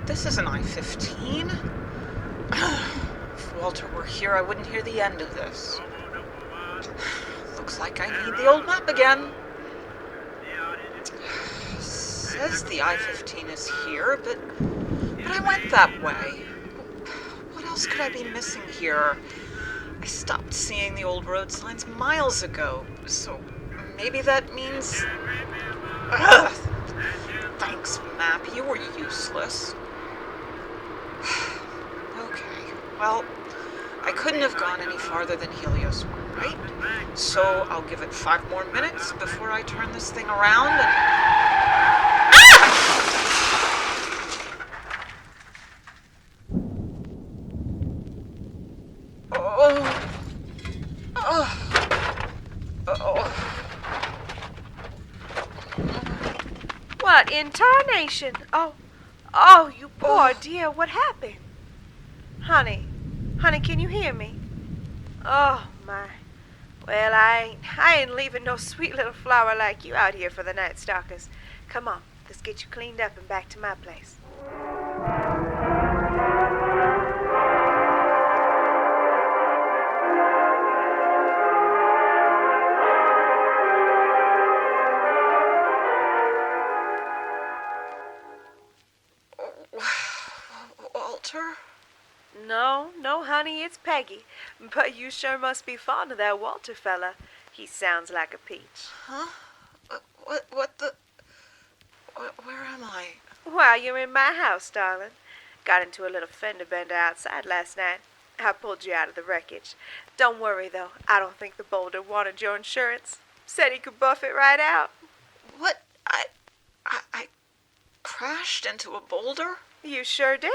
This is an I-15. If Walter were here, I wouldn't hear the end of this. Looks like I need the old map again. Says the I-15 is here, but I went that way. What else could I be missing here? I stopped seeing the old road signs miles ago, so maybe that means... Ugh. Thanks, map. You were useless. Okay, well, I couldn't have gone any farther than Helios 1, right? So I'll give it 5 more minutes before I turn this thing around and... What in tarnation? Oh, you poor dear, what happened? Honey, can you hear me? Oh, my. Well, I ain't leaving no sweet little flower like you out here for the night stalkers. Come on, let's get you cleaned up and back to my place. Walter? No, honey, it's Peggy. But you sure must be fond of that Walter fella. He sounds like a peach. Huh? Where am I? Well, you're in my house, darling. Got into a little fender bender outside last night. I pulled you out of the wreckage. Don't worry, though. I don't think the boulder wanted your insurance. Said he could buff it right out. What? I crashed into a boulder? You sure did.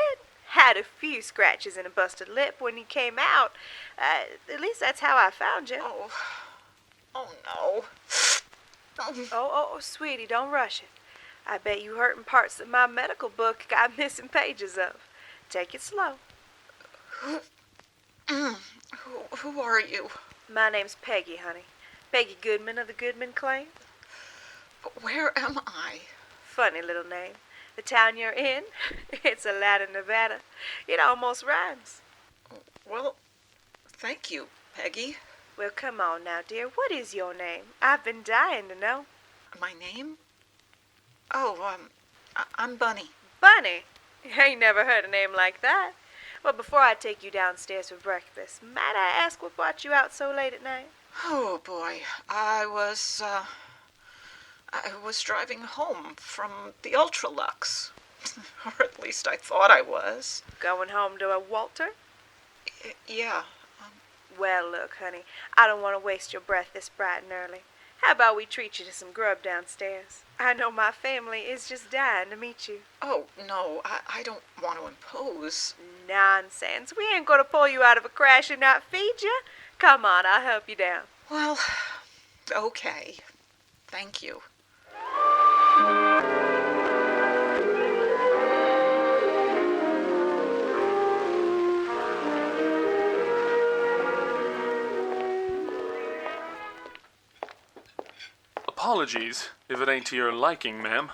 Had a few scratches and a busted lip when you came out. At least that's how I found you. Oh no. Oh, sweetie, don't rush it. I bet you hurting parts that my medical book got missing pages of. Take it slow. Who are you? My name's Peggy, honey. Peggy Goodman of the Goodman Claim. But where am I? Funny little name. The town you're in, it's Aladdin, Nevada. It almost rhymes. Well, thank you, Peggy. Well, come on now, dear. What is your name? I've been dying to know. My name? Oh, I'm Bunny. Bunny? I ain't never heard a name like that. Well, before I take you downstairs for breakfast, might I ask what brought you out so late at night? Oh, boy. I was driving home from the Ultralux. Or at least I thought I was. Going home to a Walter? Yeah. Well, look, honey, I don't want to waste your breath this bright and early. How about we treat you to some grub downstairs? I know my family is just dying to meet you. Oh, no, I don't want to impose. Nonsense. We ain't going to pull you out of a crash and not feed you. Come on, I'll help you down. Well, okay. Thank you. Apologies if it ain't to your liking, ma'am.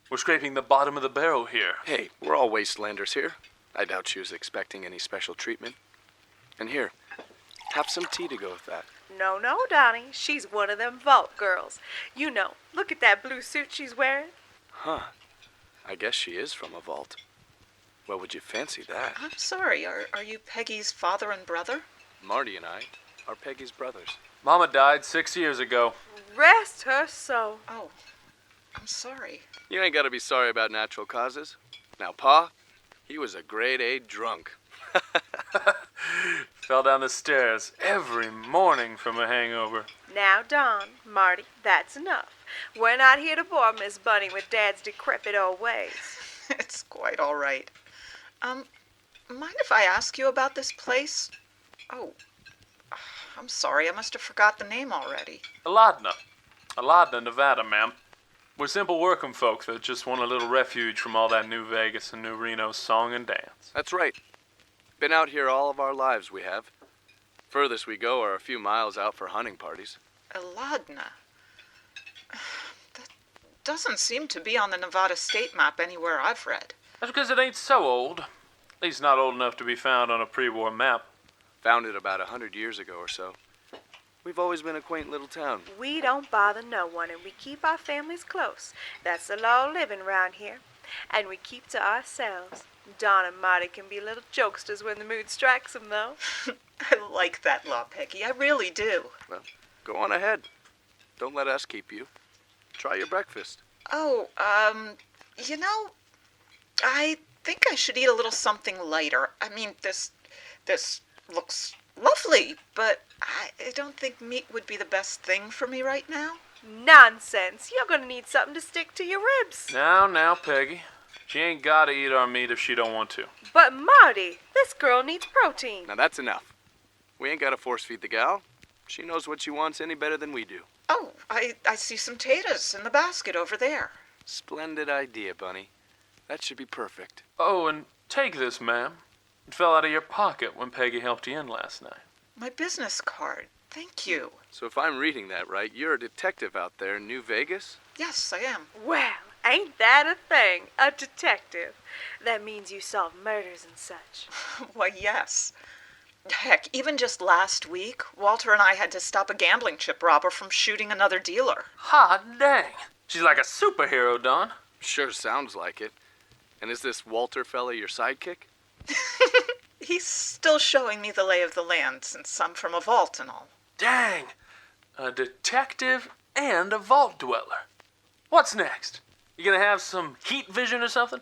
We're scraping the bottom of the barrel here. Hey, we're all wastelanders here. I doubt she was expecting any special treatment. And here, have some tea to go with that. No, Donnie. She's one of them vault girls. You know, look at that blue suit she's wearing. Huh. I guess she is from a vault. Well, would you fancy that? I'm sorry, are you Peggy's father and brother? Marty and I are Peggy's brothers. Mama died 6 years ago. Rest her soul. Oh, I'm sorry. You ain't got to be sorry about natural causes. Now, Pa, he was a grade A drunk. Fell down the stairs every morning from a hangover. Now, Don, Marty, that's enough. We're not here to bore Miss Bunny with Dad's decrepit old ways. It's quite all right. Mind if I ask you about this place? Oh, I'm sorry, I must have forgot the name already. Eladna, Nevada, ma'am. We're simple working folks that just want a little refuge from all that New Vegas and New Reno song and dance. That's right. Been out here all of our lives, we have. Furthest we go are a few miles out for hunting parties. Eladna. doesn't seem to be on the Nevada state map anywhere I've read. That's because it ain't so old. At least not old enough to be found on a pre-war map. Founded about 100 years ago or so. We've always been a quaint little town. We don't bother no one, and we keep our families close. That's the law of living round here. And we keep to ourselves. Don and Marty can be little jokesters when the mood strikes 'em, though. I like that law, Peggy. I really do. Well, go on ahead. Don't let us keep you. Try your breakfast. Oh, I think I should eat a little something lighter. I mean, this looks lovely, but I don't think meat would be the best thing for me right now. Nonsense. You're gonna need something to stick to your ribs. Now, Peggy. She ain't gotta eat our meat if she don't want to. But Marty, this girl needs protein. Now that's enough. We ain't gotta force feed the gal. She knows what she wants any better than we do. Oh, I see some taters in the basket over there. Splendid idea, Bunny. That should be perfect. Oh, and take this, ma'am. It fell out of your pocket when Peggy helped you in last night. My business card. Thank you. So if I'm reading that right, you're a detective out there in New Vegas? Yes, I am. Well, ain't that a thing? A detective. That means you solve murders and such. Why, yes. Heck, even just last week, Walter and I had to stop a gambling chip robber from shooting another dealer. Hot dang. She's like a superhero, Don. Sure sounds like it. And is this Walter fella your sidekick? He's still showing me the lay of the land since I'm from a vault and all. Dang. A detective and a vault dweller. What's next? You gonna have some heat vision or something?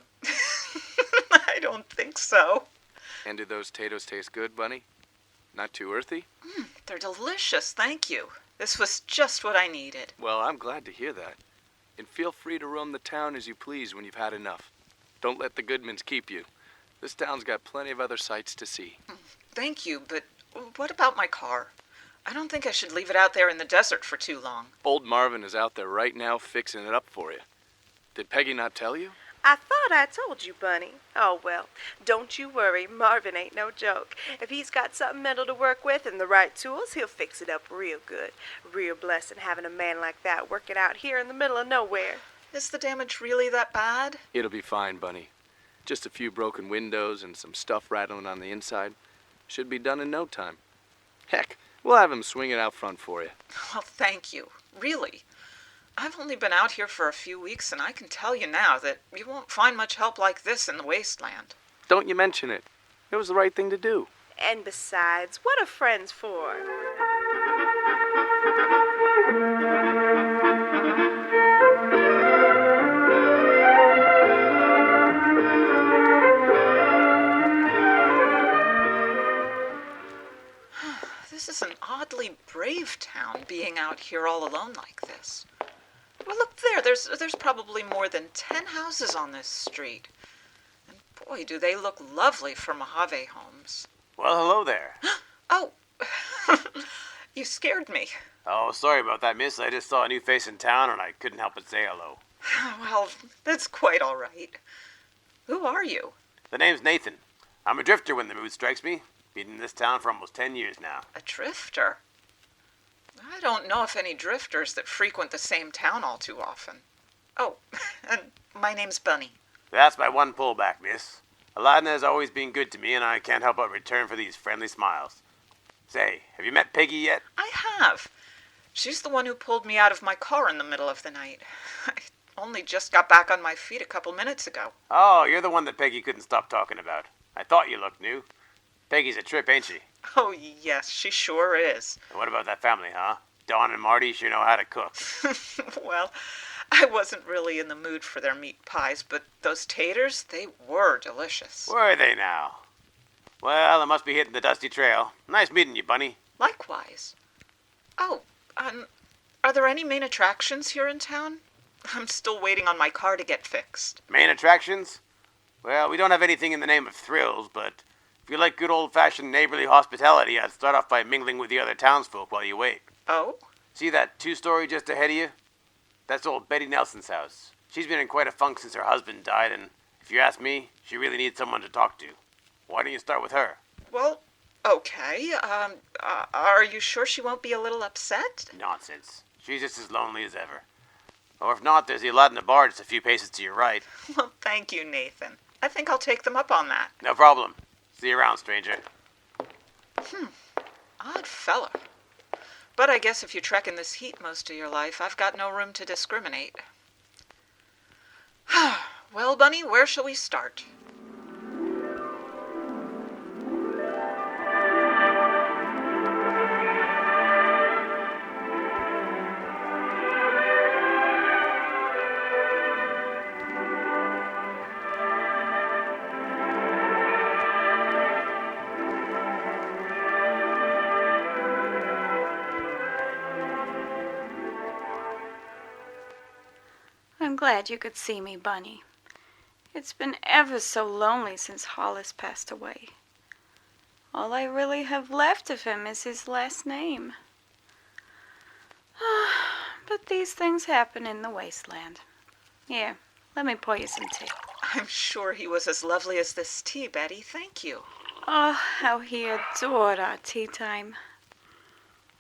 I don't think so. And do those potatoes taste good, Bunny? Not too earthy? They're delicious, thank you. This was just what I needed. Well, I'm glad to hear that. And feel free to roam the town as you please when you've had enough. Don't let the Goodmans keep you. This town's got plenty of other sights to see. Thank you, but what about my car? I don't think I should leave it out there in the desert for too long. Old Marvin is out there right now fixing it up for you. Did Peggy not tell you? I thought I told you, Bunny. Oh, well, don't you worry. Marvin ain't no joke. If he's got something mental to work with and the right tools, he'll fix it up real good. Real blessing having a man like that working out here in the middle of nowhere. Is the damage really that bad? It'll be fine, Bunny. Just a few broken windows and some stuff rattling on the inside. Should be done in no time. Heck, we'll have him swing it out front for you. Well, thank you. Really. I've only been out here for a few weeks, and I can tell you now that you won't find much help like this in the wasteland. Don't you mention it. It was the right thing to do. And besides, what are friends for? This is an oddly brave town, being out here all alone like this. Well, look there. There's probably more than 10 houses on this street. And boy, do they look lovely for Mojave homes. Well, hello there. Oh, you scared me. Oh, sorry about that, miss. I just saw a new face in town and I couldn't help but say hello. Well, that's quite all right. Who are you? The name's Nathan. I'm a drifter when the mood strikes me. Been in this town for almost 10 years now. A drifter? I don't know of any drifters that frequent the same town all too often. Oh, and my name's Bunny. That's my one pullback, miss. Eladna has always been good to me and I can't help but return for these friendly smiles. Say, have you met Peggy yet? I have. She's the one who pulled me out of my car in the middle of the night. I only just got back on my feet a couple minutes ago. Oh, you're the one that Peggy couldn't stop talking about. I thought you looked new. Peggy's a trip, ain't she? Oh, yes, she sure is. And what about that family, huh? Don and Marty sure know how to cook. Well, I wasn't really in the mood for their meat pies, but those taters, they were delicious. Where are they now? Well, I must be hitting the dusty trail. Nice meeting you, Bunny. Likewise. Oh, are there any main attractions here in town? I'm still waiting on my car to get fixed. Main attractions? Well, we don't have anything in the name of thrills, but if you like good old-fashioned neighborly hospitality, I'd start off by mingling with the other townsfolk while you wait. Oh? See that two-story just ahead of you? That's old Betty Nelson's house. She's been in quite a funk since her husband died, and if you ask me, she really needs someone to talk to. Why don't you start with her? Well, okay. Are you sure she won't be a little upset? Nonsense. She's just as lonely as ever. Or if not, there's the Eladna bar just a few paces to your right. Well, thank you, Nathan. I think I'll take them up on that. No problem. See you around, stranger. Odd fella. But I guess if you trek in this heat most of your life, I've got no room to discriminate. Well, Bunny, where shall we start? I'm glad you could see me, Bunny. It's been ever so lonely since Hollis passed away. All I really have left of him is his last name. But these things happen in the wasteland. Here, let me pour you some tea. I'm sure he was as lovely as this tea, Betty. Thank you. Oh, how he adored our tea time.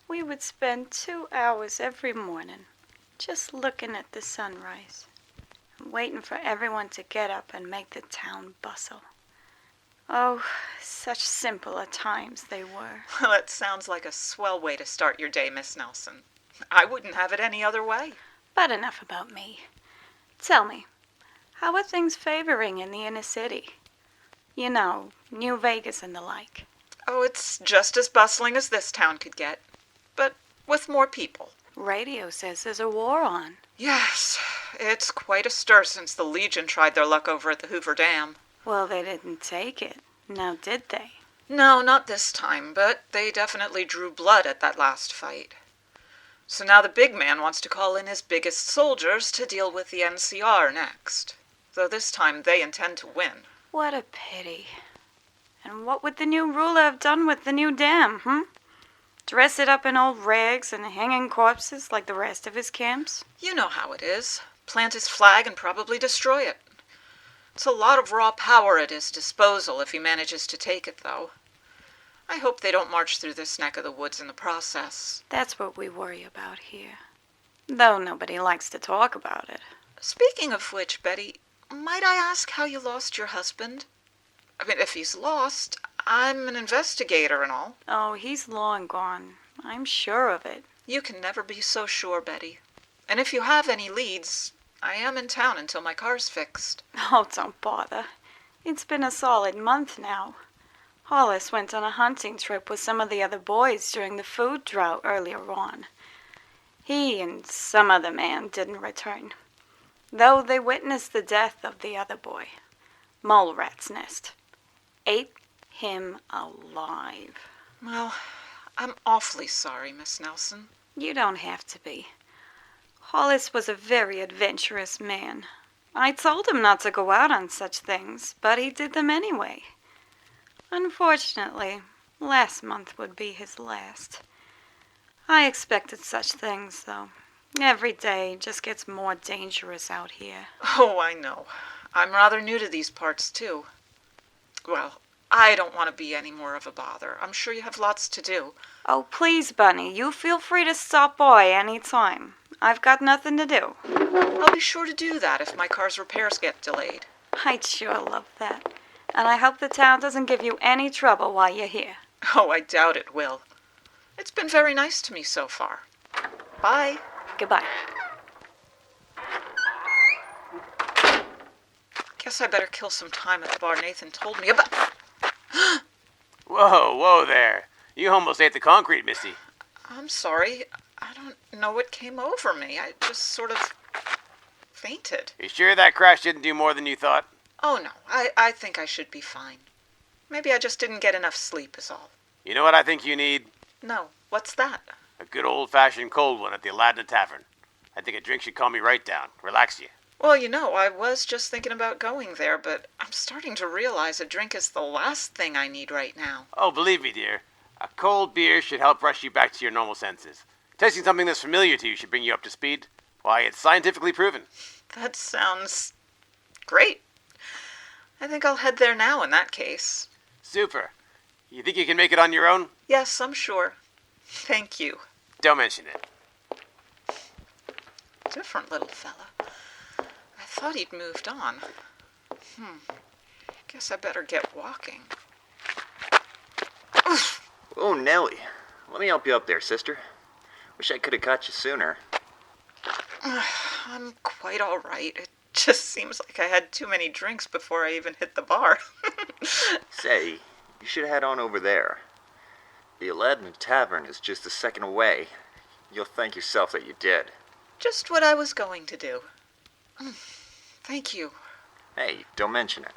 We would spend 2 hours every morning just looking at the sunrise and waiting for everyone to get up and make the town bustle. Oh, such simpler times they were. Well, it sounds like a swell way to start your day, Miss Nelson. I wouldn't have it any other way. But enough about me. Tell me, how are things favoring in the inner city? You know, New Vegas and the like. Oh, it's just as bustling as this town could get, but with more people. Radio says there's a war on. Yes, it's quite a stir since the Legion tried their luck over at the Hoover Dam. Well, they didn't take it. Now, did they? No, not this time, but they definitely drew blood at that last fight. So now the big man wants to call in his biggest soldiers to deal with the NCR next. Though this time they intend to win. What a pity. And what would the new ruler have done with the new dam, Dress it up in old rags and hanging corpses like the rest of his camps? You know how it is. Plant his flag and probably destroy it. It's a lot of raw power at his disposal if he manages to take it, though. I hope they don't march through this neck of the woods in the process. That's what we worry about here. Though nobody likes to talk about it. Speaking of which, Betty, might I ask how you lost your husband? I mean, if he's lost, I'm an investigator and all. Oh, he's long gone. I'm sure of it. You can never be so sure, Betty. And if you have any leads, I am in town until my car's fixed. Oh, don't bother. It's been a solid month now. Hollis went on a hunting trip with some of the other boys during the food drought earlier on. He and some other man didn't return, though they witnessed the death of the other boy. Mole Rat's Nest. Ate him alive. Well, I'm awfully sorry, Miss Nelson. You don't have to be. Hollis was a very adventurous man. I told him not to go out on such things, but he did them anyway. Unfortunately, last month would be his last. I expected such things, though. Every day just gets more dangerous out here. Oh, I know. I'm rather new to these parts, too. Well, I don't want to be any more of a bother. I'm sure you have lots to do. Oh, please, Bunny, you feel free to stop by any time. I've got nothing to do. I'll be sure to do that if my car's repairs get delayed. I'd sure love that. And I hope the town doesn't give you any trouble while you're here. Oh, I doubt it will. It's been very nice to me so far. Bye. Goodbye. Guess I better kill some time at the bar Nathan told me about. Whoa there. You almost ate the concrete, Missy. I'm sorry. I don't know what came over me. I just sort of fainted. You sure that crash didn't do more than you thought? Oh, no. I think I should be fine. Maybe I just didn't get enough sleep is all. You know what I think you need? No. What's that? A good old-fashioned cold one at the Eladna tavern. I think a drink should calm you right down, relax you. Well, you know, I was just thinking about going there, but I'm starting to realize a drink is the last thing I need right now. Oh, believe me, dear. A cold beer should help rush you back to your normal senses. Tasting something that's familiar to you should bring you up to speed. Why, it's scientifically proven. That sounds great. I think I'll head there now in that case. Super. You think you can make it on your own? Yes, I'm sure. Thank you. Don't mention it. different little fella. I thought he'd moved on. Guess I better get walking. Oh, Nellie. Let me help you up there, sister. Wish I could have caught you sooner. I'm quite all right. It just seems like I had too many drinks before I even hit the bar. Say, you should head on over there. The Eladna tavern is just a second away. You'll thank yourself that you did. Just what I was going to do. Thank you. Hey, don't mention it.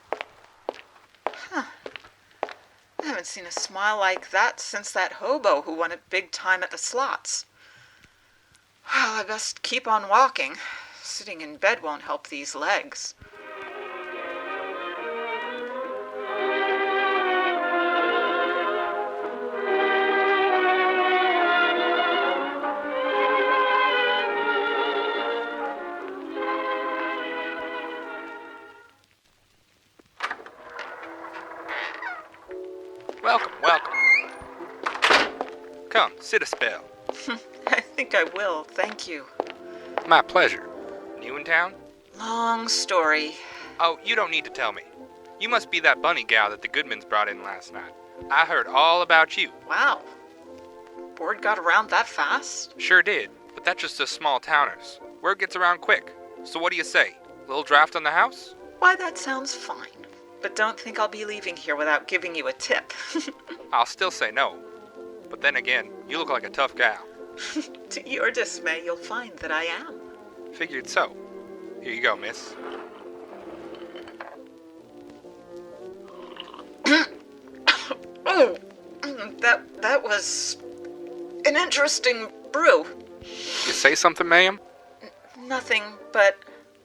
I haven't seen a smile like that since that hobo who won it big time at the slots. Well, I best keep on walking. Sitting in bed won't help these legs. Welcome. Come, sit a spell. I think I will, thank you. My pleasure. New in town? Long story. Oh, you don't need to tell me. You must be that bunny gal that the Goodmans brought in last night. I heard all about you. Wow. Word got around that fast? Sure did, but that's just us small towners. Word gets around quick. So what do you say? Little draft on the house? Why, that sounds fine. But don't think I'll be leaving here without giving you a tip. I'll still say no. But then again, you look like a tough gal. To your dismay, you'll find that I am. Figured so. Here you go, miss. Oh, that was an interesting brew. You say something, ma'am? Nothing, but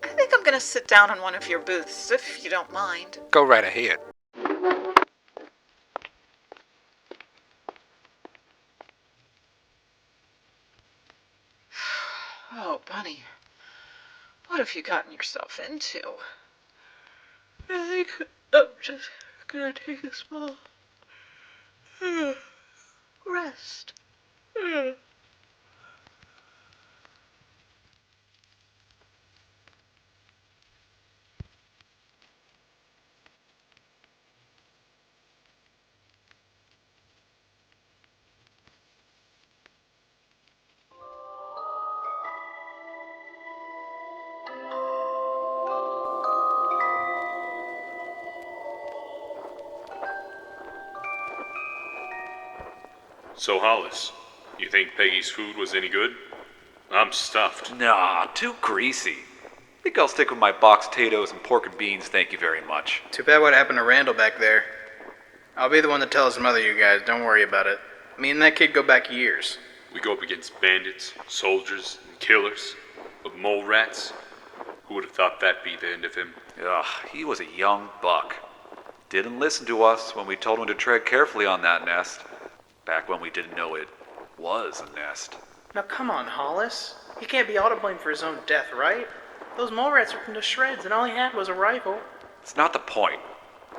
I think I'm gonna sit down in one of your booths, if you don't mind. Go right ahead. Oh, Bunny, what have you gotten yourself into? I think I'm just gonna take a small rest. So, Hollis, you think Peggy's food was any good? I'm stuffed. Nah, too greasy. Think I'll stick with my boxed potatoes and pork and beans, thank you very much. Too bad what happened to Randall back there. I'll be the one to tell his mother, you guys. Don't worry about it. Me and that kid go back years. We go up against bandits, soldiers, and killers. But mole rats? Who would have thought that'd be the end of him? Ugh, he was a young buck. Didn't listen to us when we told him to tread carefully on that nest. Back when we didn't know it was a nest. Now come on, Hollis. He can't be all to blame for his own death, right? Those mole rats ripped him to shreds, and all he had was a rifle. It's not the point.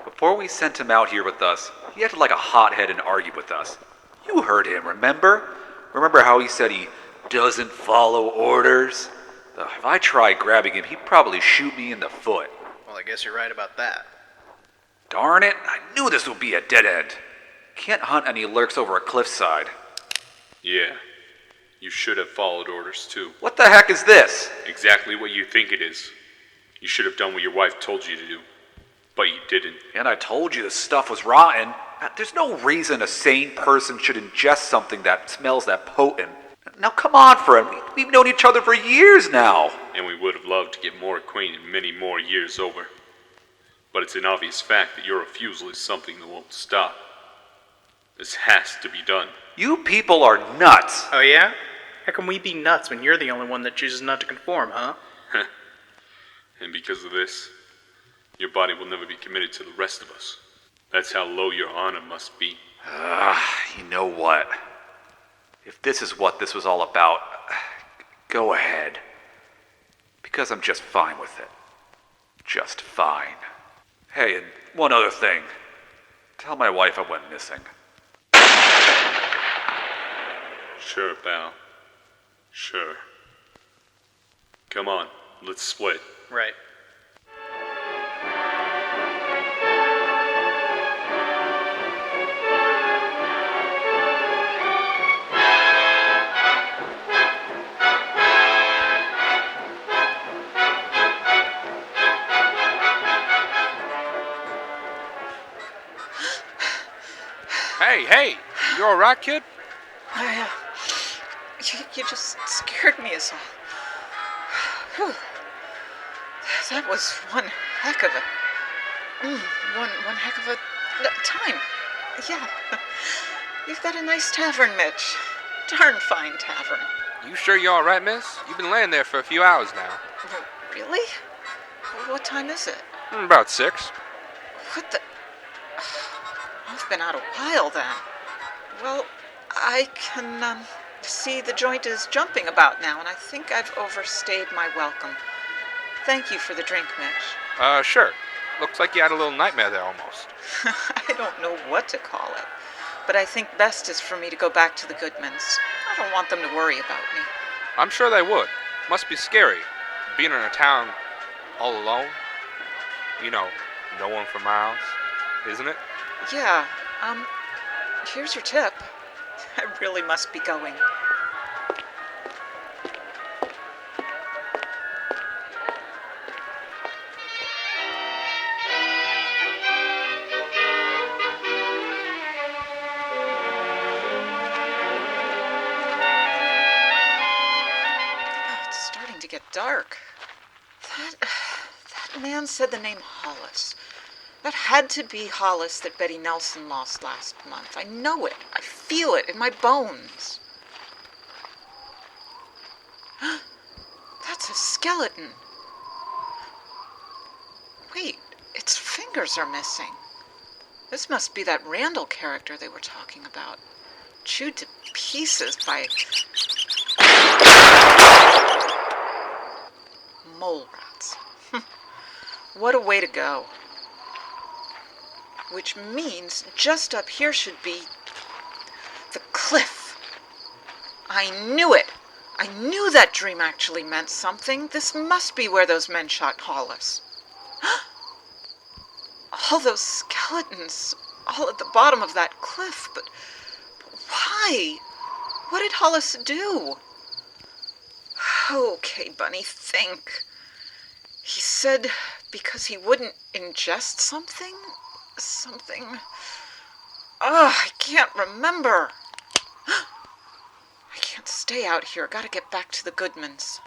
Before we sent him out here with us, he acted like a hothead and argued with us. You heard him, remember? Remember how he said he doesn't follow orders? If I tried grabbing him, he'd probably shoot me in the foot. Well, I guess you're right about that. Darn it, I knew this would be a dead end. Can't hunt any lurks over a cliffside. Yeah, you should have followed orders too. What the heck is this? Exactly what you think it is. You should have done what your wife told you to do. But you didn't. And I told you this stuff was rotten. There's no reason a sane person should ingest something that smells that potent. Now come on, friend. We've known each other for years now. And we would have loved to get more acquainted many more years over. But it's an obvious fact that your refusal is something that won't stop. This has to be done. You people are nuts. Oh yeah? How can we be nuts when you're the only one that chooses not to conform, huh? And because of this, your body will never be committed to the rest of us. That's how low your honor must be. You know what? If this is what this was all about, go ahead. Because I'm just fine with it. Just fine. Hey, and one other thing. Tell my wife I went missing. Sure, pal. Sure. Come on, let's split. Right. Hey, you alright, kid? You just scared me as all. Whew. That was one heck of one heck of a time. Yeah. You've got a nice tavern, Mitch. Darn fine tavern. You sure you're alright, miss? You've been laying there for a few hours now. Really? What time is it? About 6. What the... I've been out a while then. Well, I can see the joint is jumping about now, and I think I've overstayed my welcome. Thank you for the drink, Mitch. Sure. Looks like you had a little nightmare there almost. I don't know what to call it, but I think best is for me to go back to the Goodmans. I don't want them to worry about me. I'm sure they would. Must be scary, being in a town all alone. You know, no one for miles, isn't it? Yeah, here's your tip. I really must be going. It's starting to get dark. That man said the name Hollis. That had to be Hollis that Betty Nelson lost last month. I know it. I feel it in my bones. That's a skeleton. Wait, its fingers are missing. This must be that Randall character they were talking about. Chewed to pieces by mole rats. What a way to go. Which means just up here should be the cliff. I knew it. I knew that dream actually meant something. This must be where those men shot Hollis. All those skeletons, all at the bottom of that cliff. But why? What did Hollis do? Okay, Bunny, think. He said because he wouldn't ingest something? Something... I can't remember. I can't stay out here. Gotta get back to the Goodmans.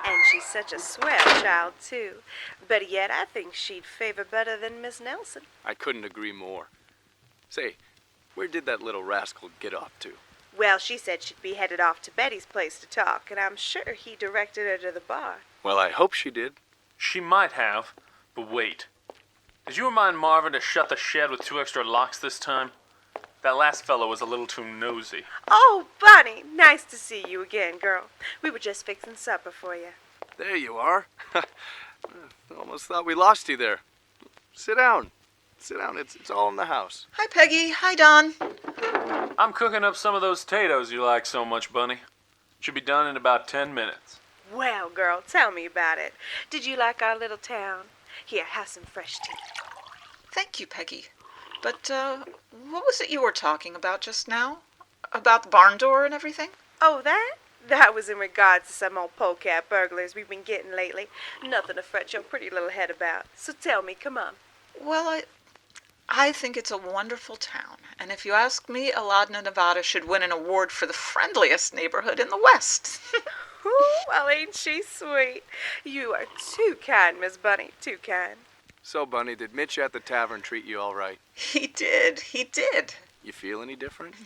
And she's such a swell child, too. But yet I think she'd favor better than Miss Nelson. I couldn't agree more. Say, where did that little rascal get off to? Well, she said she'd be headed off to Betty's place to talk, and I'm sure he directed her to the bar. Well, I hope she did. She might have, but wait. Did you remind Marvin to shut the shed with 2 extra locks this time? That last fellow was a little too nosy. Oh, Bunny, nice to see you again, girl. We were just fixing supper for you. There you are. Almost thought we lost you there. Sit down. Sit down. It's all in the house. Hi, Peggy. Hi, Don. I'm cooking up some of those potatoes you like so much, Bunny. Should be done in about 10 minutes. Well, girl, tell me about it. Did you like our little town? Here, have some fresh tea. Thank you, Peggy. But, what was it you were talking about just now? About the barn door and everything? Oh, that? That was in regards to some old polecat burglars we've been getting lately. Nothing to fret your pretty little head about. So tell me, come on. Well, I think it's a wonderful town. And if you ask me, Eladna, Nevada should win an award for the friendliest neighborhood in the West. Ooh, well, ain't she sweet? You are too kind, Miss Bunny, too kind. So, Bunny, did Mitch at the tavern treat you all right? He did. You feel any different?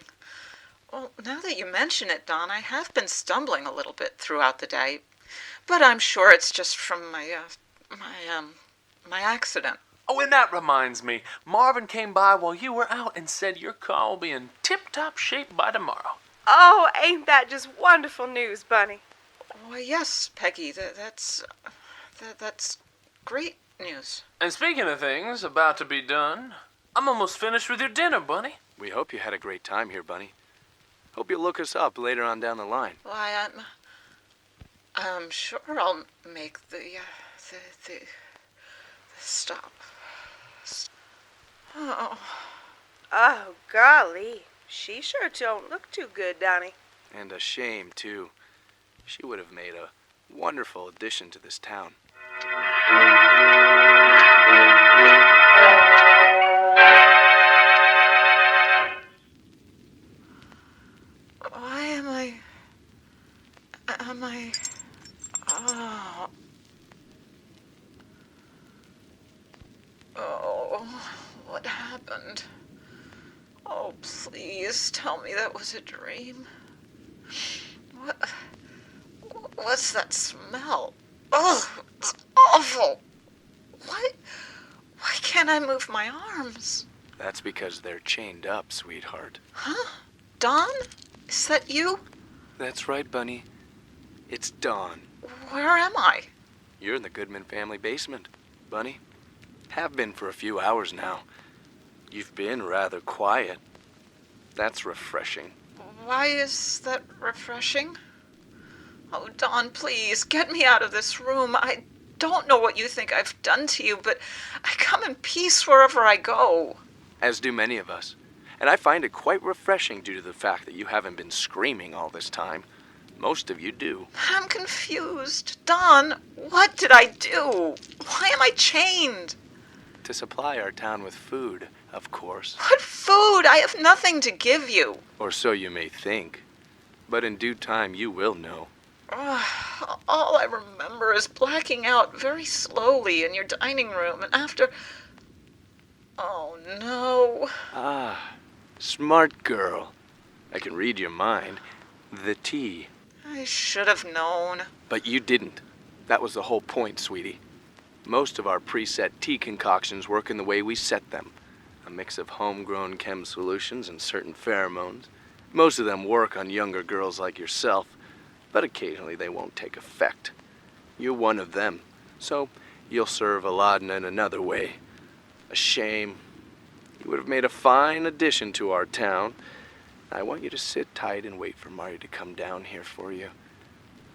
Well, now that you mention it, Don, I have been stumbling a little bit throughout the day. But I'm sure it's just from my accident. Oh, and that reminds me. Marvin came by while you were out and said your car will be in tip-top shape by tomorrow. Oh, ain't that just wonderful news, Bunny? Why, yes, Peggy, that's great news? And speaking of things about to be done, I'm almost finished with your dinner, Bunny. We hope you had a great time here, Bunny. Hope you'll look us up later on down the line. Why, I'm sure I'll make the stop. Oh. Oh, golly. She sure don't look too good, Donnie. And a shame, too. She would have made a wonderful addition to this town. Why am I... Oh. Oh, what happened? Oh, please tell me that was a dream. What's that smell? Oh, it's awful. Why can't I move my arms? That's because they're chained up, sweetheart. Huh? Don? Is that you? That's right, Bunny. It's Dawn. Where am I? You're in the Goodman family basement, Bunny. Have been for a few hours now. You've been rather quiet. That's refreshing. Why is that refreshing? Oh, Don, please, get me out of this room. I don't know what you think I've done to you, but I come in peace wherever I go. As do many of us. And I find it quite refreshing due to the fact that you haven't been screaming all this time. Most of you do. I'm confused. Don, what did I do? Why am I chained? To supply our town with food, of course. What food? I have nothing to give you. Or so you may think. But in due time, you will know. All I remember is blacking out very slowly in your dining room, and after... Oh, no. Ah, smart girl. I can read your mind. The tea. I should have known. But you didn't. That was the whole point, sweetie. Most of our preset tea concoctions work in the way we set them. A mix of homegrown chem solutions and certain pheromones. Most of them work on younger girls like yourself, but occasionally they won't take effect. You're one of them, so you'll serve Eladna in another way. A shame. You would have made a fine addition to our town. I want you to sit tight and wait for Marty to come down here for you.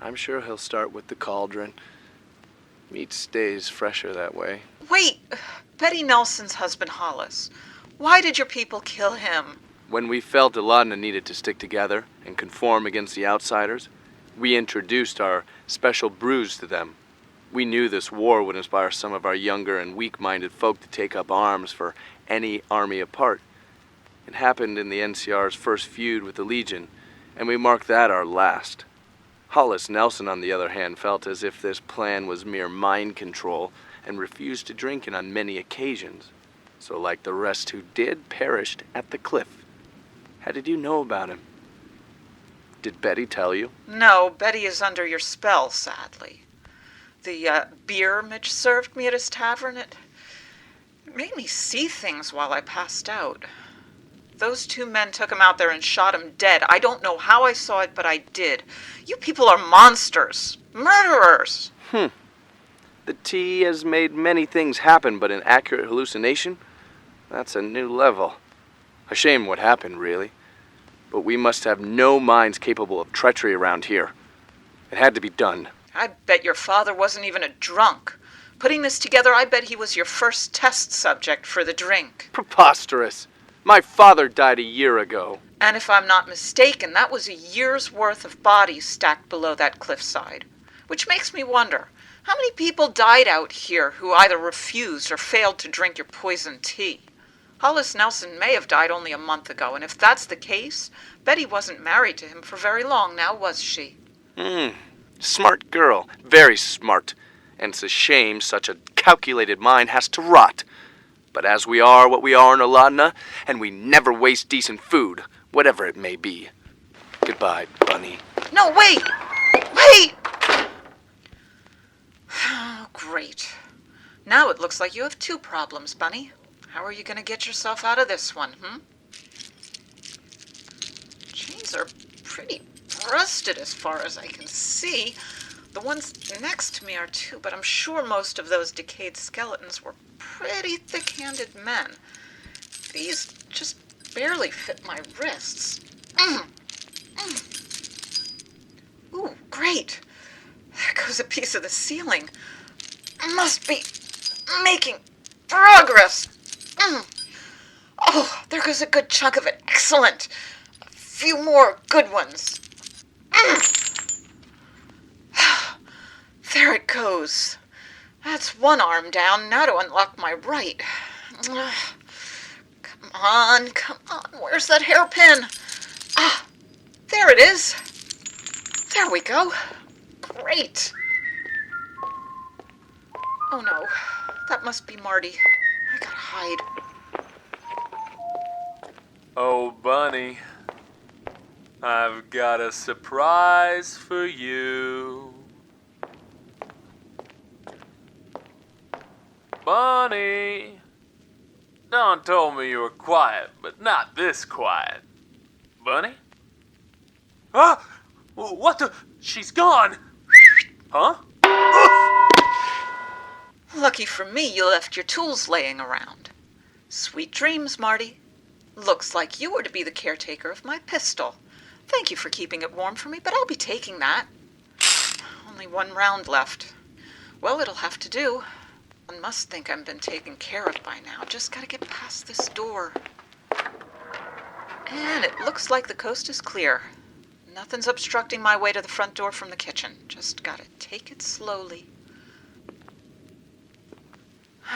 I'm sure he'll start with the cauldron. Meat stays fresher that way. Wait! Betty Nelson's husband, Hollis. Why did your people kill him? When we felt Eladna needed to stick together and conform against the outsiders, we introduced our special brews to them. We knew this war would inspire some of our younger and weak-minded folk to take up arms for any army apart. It happened in the NCR's first feud with the Legion, and we marked that our last. Hollis Nelson, on the other hand, felt as if this plan was mere mind control and refused to drink it on many occasions. So like the rest who did, perished at the cliff. How did you know about him? Did Betty tell you? No, Betty is under your spell, sadly. The beer Mitch served me at his tavern, it made me see things while I passed out. Those two men took him out there and shot him dead. I don't know how I saw it, but I did. You people are monsters. Murderers. The tea has made many things happen, but an accurate hallucination? That's a new level. A shame what happened, really. But we must have no minds capable of treachery around here. It had to be done. I bet your father wasn't even a drunk. Putting this together, I bet he was your first test subject for the drink. Preposterous. My father died a year ago. And if I'm not mistaken, that was a year's worth of bodies stacked below that cliffside. Which makes me wonder, how many people died out here who either refused or failed to drink your poison tea? Hollis Nelson may have died only a month ago, and if that's the case, Betty wasn't married to him for very long now, was she? Smart girl. Very smart. And it's a shame such a calculated mind has to rot. But as we are what we are in Eladna, and we never waste decent food, whatever it may be. Goodbye, Bunny. No, wait! Wait! Oh, great. Now it looks like you have two problems, Bunny. How are you going to get yourself out of this one, Chains are pretty rusted as far as I can see, The ones next to me are too, but I'm sure most of those decayed skeletons were pretty thick-handed men. These just barely fit my wrists. Ooh, great. There goes a piece of the ceiling. Must be making progress. Oh, there goes a good chunk of it. Excellent. A few more good ones. There it goes. That's one arm down. Now to unlock my right. Come on, come on. Where's that hairpin? Ah, there it is. There we go. Great. Oh no, that must be Marty. I gotta hide. Oh, Bunny, I've got a surprise for you. Bunny, Don told me you were quiet, but not this quiet. Bunny? Ah! What the? She's gone! Huh? Lucky for me, you left your tools laying around. Sweet dreams, Marty. Looks like you were to be the caretaker of my pistol. Thank you for keeping it warm for me, but I'll be taking that. Only one round left. Well, it'll have to do. One must think I've been taken care of by now. Just gotta get past this door. And it looks like the coast is clear. Nothing's obstructing my way to the front door from the kitchen. Just gotta take it slowly.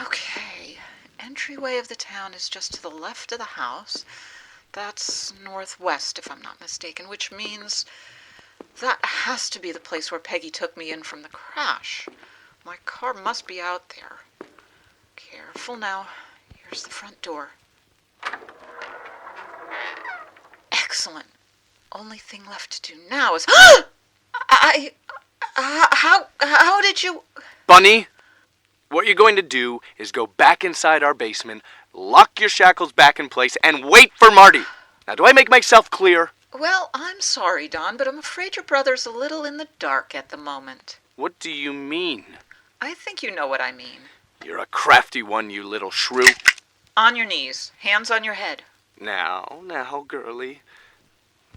Okay. Entryway of the town is just to the left of the house. That's northwest, if I'm not mistaken, which means that has to be the place where Peggy took me in from the crash. My car must be out there. Careful now. Here's the front door. Excellent. Only thing left to do now is... How did you... Bunny, what you're going to do is go back inside our basement, lock your shackles back in place, and wait for Marty. Now, do I make myself clear? Well, I'm sorry, Don, but I'm afraid your brother's a little in the dark at the moment. What do you mean? I think you know what I mean. You're a crafty one, you little shrew. On your knees, hands on your head. Now, girlie.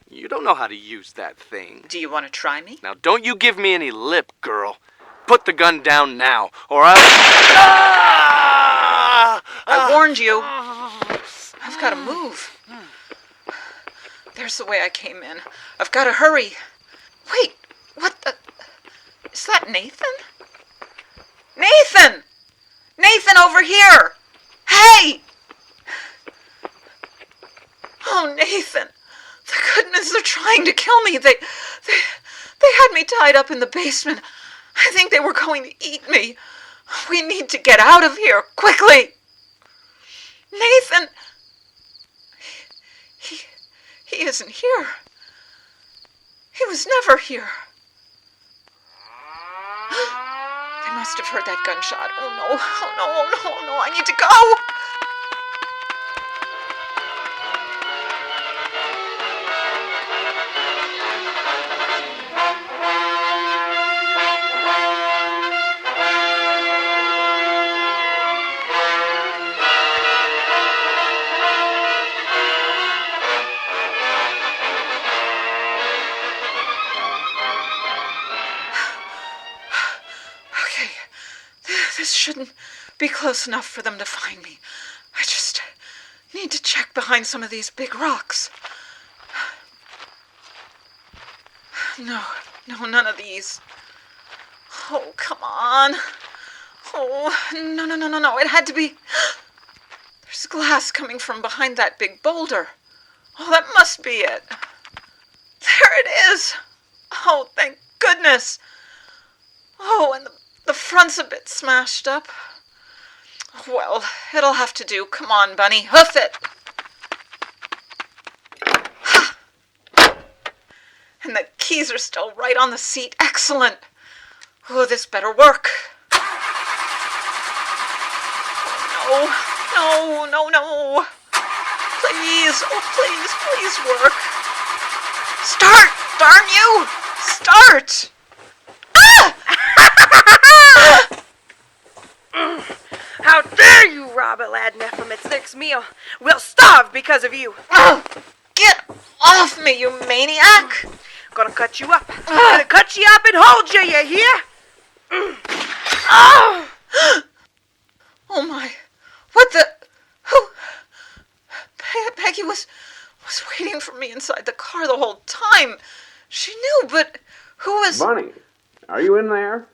You don't know how to use that thing. Do you want to try me? Now, don't you give me any lip, girl. Put the gun down now, or I'll... I warned you. I've got to move. There's the way I came in. I've got to hurry. Wait, what the... Is that Nathan? Nathan! Nathan, over here! Hey! Oh, Nathan. The Goodmans are trying to kill me. They had me tied up in the basement. I think they were going to eat me. We need to get out of here, quickly. Nathan! He isn't here. He was never here. They must have heard that gunshot. Oh no, oh no, oh no, oh no, I need to go! This shouldn't be close enough for them to find me. I just need to check behind some of these big rocks. No, none of these. Oh, come on. Oh, no. It had to be... There's glass coming from behind that big boulder. Oh, that must be it. There it is. Oh, thank goodness. Oh, and the front's a bit smashed up. Well, it'll have to do. Come on, Bunny, hoof it. Ha! And the keys are still right on the seat. Excellent. Oh, this better work. Oh, no. Please, please work. Start, darn you. Start. Ah! How dare you rob Eladna from its next meal? We'll starve because of you. Oh, get off me, you maniac! Gonna cut you up. Gonna cut you up and hold you hear? Oh! Oh my. What the... Who... Peggy was waiting for me inside the car the whole time. She knew, but who was... Bunny, are you in there?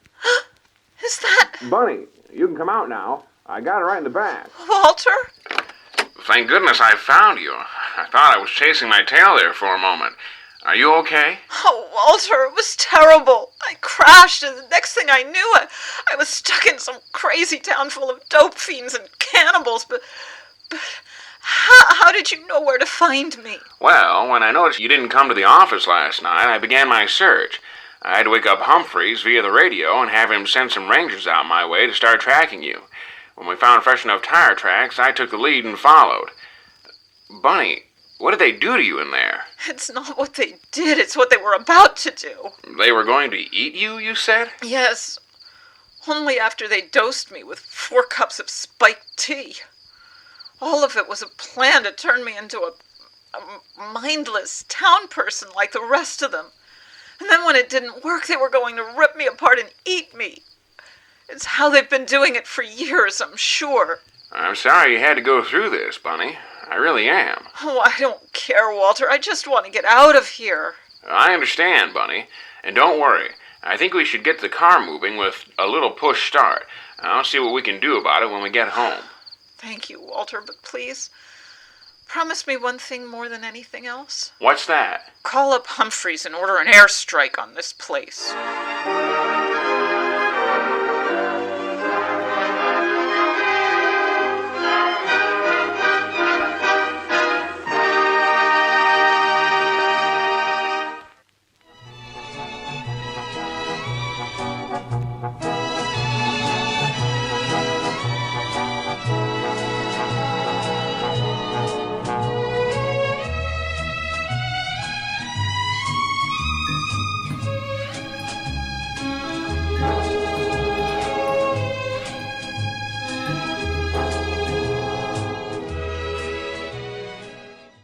Is that... Bunny, you can come out now. I got it right in the back. Walter? Thank goodness I found you. I thought I was chasing my tail there for a moment. Are you okay? Oh, Walter, it was terrible. I crashed, and the next thing I knew, I was stuck in some crazy town full of dope fiends and cannibals, but how did you know where to find me? Well, when I noticed you didn't come to the office last night, I began my search. I had to wake up Humphreys via the radio and have him send some rangers out my way to start tracking you. When we found fresh enough tire tracks, I took the lead and followed. Bunny, what did they do to you in there? It's not what they did, it's what they were about to do. They were going to eat you said? Yes. Only after they dosed me with 4 cups of spiked tea. All of it was a plan to turn me into a mindless town person like the rest of them. And then when it didn't work, they were going to rip me apart and eat me. It's how they've been doing it for years, I'm sure. I'm sorry you had to go through this, Bunny. I really am. Oh, I don't care, Walter. I just want to get out of here. I understand, Bunny. And don't worry. I think we should get the car moving with a little push start. I'll see what we can do about it when we get home. Thank you, Walter, but please, promise me one thing more than anything else. What's that? Call up Humphreys and order an airstrike on this place.